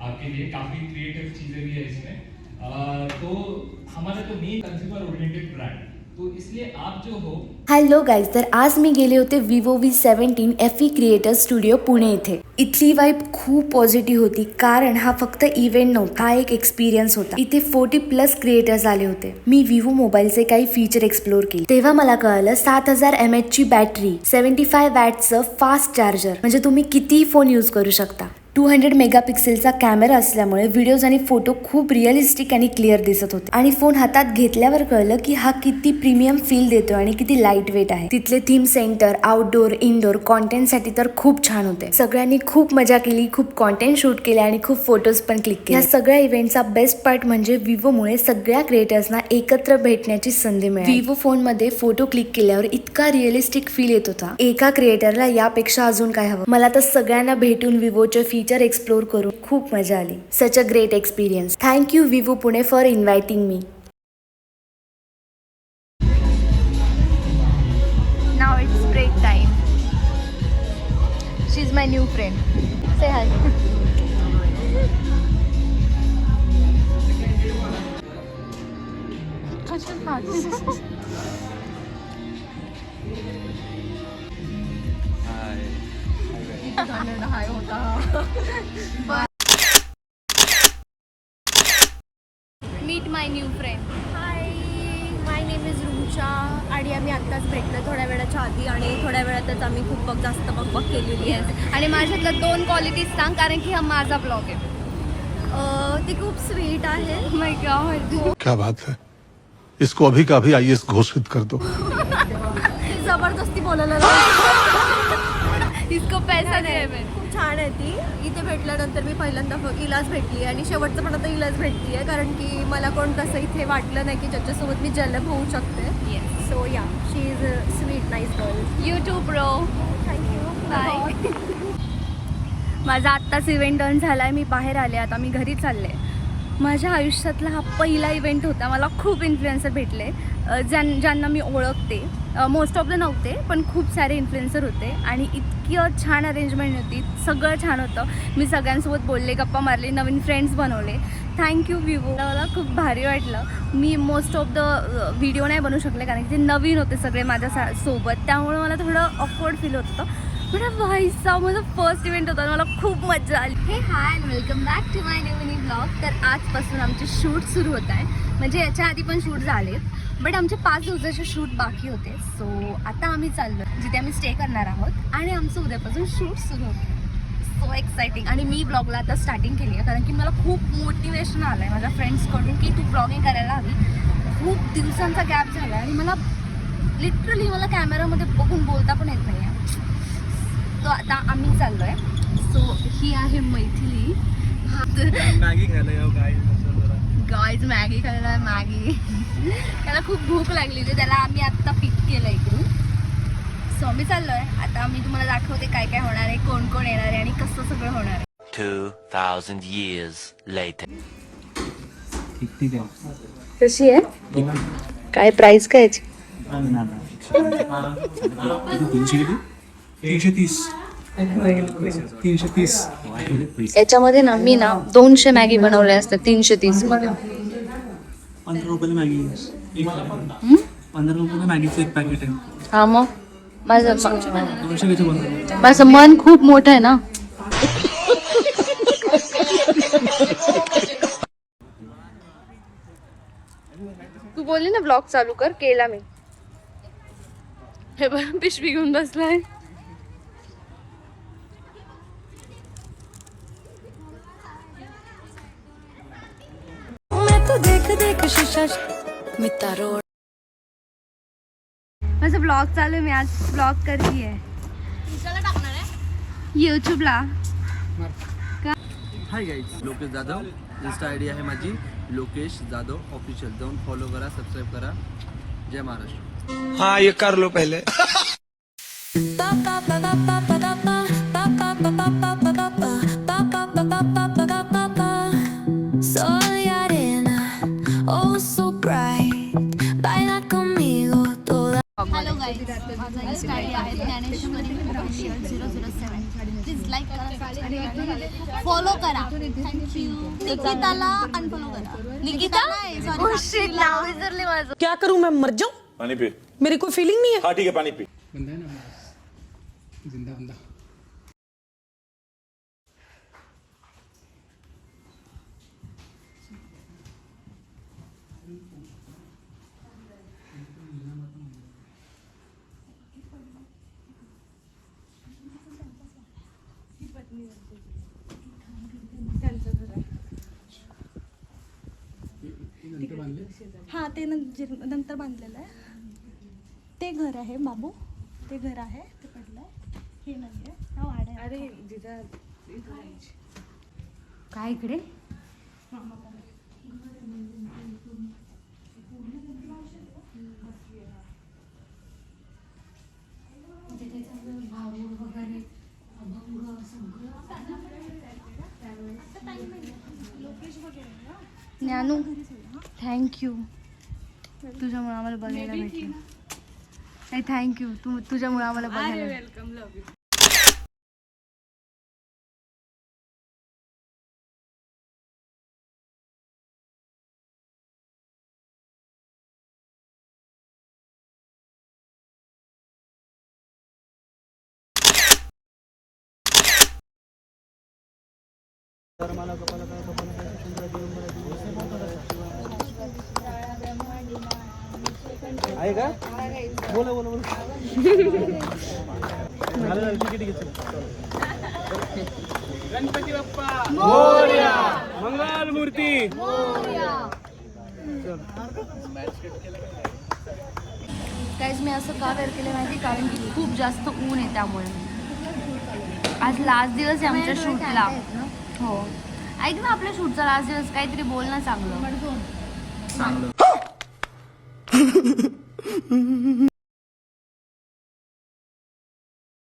आपके लिए, काफ़ी क्रिएटिव चीज़ें भी है इसमें। तो हमारा तो मेन कंज्यूमर ओरिएंटेड ब्रांड, तो इसलिए आप जो हो। हॅलो गाईज, तर आज मी गेले होते Vivo V17 FE creator studio Pune इथे. इथली वाईब खूप पॉझिटिव्ह होती, कारण हा फक्त इव्हेंट नव्हता, हा एक एक्सपिरियन्स होता. इथे 40+ क्रिएटर्स आले होते. मी विवो मोबाईलचे काही फीचर एक्सप्लोर केले, तेव्हा मला कळलं 7000 mAh ची बॅटरी, 75 वॅटचं फास्ट चार्जर, म्हणजे तुम्ही कितीही फोन यूज करू शकता. 200 मेगापिक्सेलचा कॅमेरा असल्यामुळे व्हिडिओज आणि फोटो खूप रिअलिस्टिक आणि क्लिअर दिसत होते. आणि फोन हातात घेतल्यावर कळलं की हा किती प्रीमियम फील देतो आणि किती लाईट वेट आहे. तिथले theme centre, outdoor, indoor content साठी तर खूप छान होते. सगळ्यांनी खूप मजा केली, खूप कॉन्टेंट शूट केले आणि खूप फोटोज पण क्लिक केले. या सगळ्या इव्हेंटचा बेस्ट पार्ट म्हणजे विवोमुळे सगळ्या क्रिएटर्सना एकत्र भेटण्याची संधी मिळाली. विवो फोन मध्ये फोटो क्लिक केल्यावर इतका रिअलिस्टिक फील येत होता. एका क्रिएटरला यापेक्षा अजून काय हवं. मला तर सगळ्यांना भेटून विवोचे फीचर एक्सप्लोर करून खूप मजा आली. Such a great experience. Thank you Vivo Pune for inviting me. Now it's break time. She's my new friend. Say hi. Hi होता. Meet my new friend. High, my name is Rucha आणि आम्ही आत्ताच भेटलो थोड्या वेळाच्या आधी आणि थोड्या वेळातच आम्ही खूप जास्त बकबक केलेली आहे. आणि माझ्यातल्या 2 क्वालिटीज सांग, कारण की हा माझा ब्लॉग आहे. ती खूप स्वीट आहे. माय गॉड, क्या बात है, इसको अभी का अभी IAS घोषित कर दो. ती जबरदस्ती बोलायला इसको पैसा दे. खूप छान आहे ती. इथे भेटल्यानंतर मी पहिल्यांदा इलाच भेटली आणि शेवटचं पण आता इलाच भेटली आहे, कारण की मला कोण तसं इथे वाटलं नाही की ज्याच्यासोबत मी जलब होऊ शकते. So yeah, she is a sweet nice girl. You too bro. Thank you. Bye. माझा आत्ताच इव्हेंट डन झाला आहे. मी बाहेर आले, आता मी घरी चालले. माझ्या आयुष्यातला हा पहिला इव्हेंट होता. मला खूप इन्फ्लुएन्सर भेटले, ज्यांना मी ओळखते. मोस्ट ऑफ द नव्हते, पण खूप सारे इन्फ्लुएन्सर होते आणि इतकी छान अरेंजमेंट होती. सगळं छान होतं. मी सगळ्यांसोबत बोलले, गप्पा मारले, नवीन फ्रेंड्स बनवले. Thank you Vivo. मला खूप भारी वाटलं. मी मोस्ट ऑफ द व्हिडिओ नाही बनवू शकले, कारण की ते नवीन होते सगळे माझ्या सोबत. त्यामुळे मला थोडं ऑकवर्ड फील होत होतं. पण भाईचा माझा फर्स्ट इव्हेंट होता, मला खूप मजा आली. Hey hi and welcome back to my new mini vlog. तर आजपासून आमचे शूट सुरू होत आहे. म्हणजे याच्या आधी पण शूट झालेत, बट आमचे 5 दिवसाचे शूट बाकी होते. सो आता आम्ही चाललो जिथे आम्ही स्टे करणार आहोत आणि आमचं उद्यापासून शूट सुरू होतं. So exciting. आणि मी ब्लॉगला आता स्टार्टिंग केली आहे, कारण की मला खूप मोटिवेशन आलं आहे माझ्या फ्रेंड्सकडून की तू ब्लॉगिंग करायला हवी. खूप दिवसांचा गॅप झाला आणि मला लिटरली कॅमेरामध्ये बघून बोलता पण येत नाही आहे. तो आता आम्ही चाललो आहे. सो ही आहे मैथिली. मॅगी खायला गाईज मॅगी खायला. मॅगी त्याला खूप भूक लागली होती, त्याला आम्ही आत्ता पिक केलं इकडून. सो आम्ही चाललो आहे. आता मी तुम्हाला दाखवते काय काय होणार आहे, कोण कोण येणार आहे आणि कसं सगळं होणार आहे. 2000 years later. ठीक आहे. कशी आहे, काय प्राइस काय याची? 330. याच्यामध्ये ना मी 200 मॅगी बनवल्या असतात 330 मध्ये. 15 रुपयाला मॅगी. 15 रुपयाला मॅगीचं एक पॅकेट आहे. हा मग माझं 200 कसे बनवतात? माझं मन खूप मोठं आहे ना. तू बोलली ना ब्लॉग चालू कर, केला मी. हे बघ पिशवी घेऊन बसलाय. माझा ब्लॉग चालू आहे. मी आज ब्लॉग करती आहे यूट्यूबला. Hi guys, Lokesh Jadhav. Insta ID डी आहे माझी लोकेश जाधव ऑफिशियल. जाऊन फॉलो करा, सबस्क्राईब करा. जय महाराष्ट्र. हाँ, ये कर लो पहले. हॅलो माझा इन्स्टा आय डी आहे ज्ञानेश्वरी ऑफिशियल 007. प्लीज लाईक करा, फॉलो करा. थँक्यू. निकिताला अनफॉलो करा. निकिता सॉरी नाव विसरले माझं. क्या करूं मैं, मर जाऊं? पानी पी. मेरी कोई फीलिंग नहीं है. हाँ ठीक है, पानी पी. बंदा है ना जिंदा बंदा. हां ते नंतर बांधलेलं आहे. ते घर आहे बाबू, ते घर आहे, ते पडलंय. हे नाही आहे, हा वाडा आहे. अरे काय इकडे ज्ञानू थँक्यू, तुझ्यामुळे आम्हाला बघायला भेटलं. नाही थँक्यू, तुझ्यामुळे आम्हाला बघायला भेटलं. आहे का? बोला बोला बोला. गणपती बाप्पा मोरया. मंगल मूर्ती. काहीच मी असं का वेअर केलं माहिती, कारण की खूप जास्त ऊन आहे त्यामुळे. आज लास्ट दिवस आहे आमच्या शूटला. हो ऐक ना, आपल्या शूटचा लास्ट दिवस, काहीतरी बोल ना चांगलं.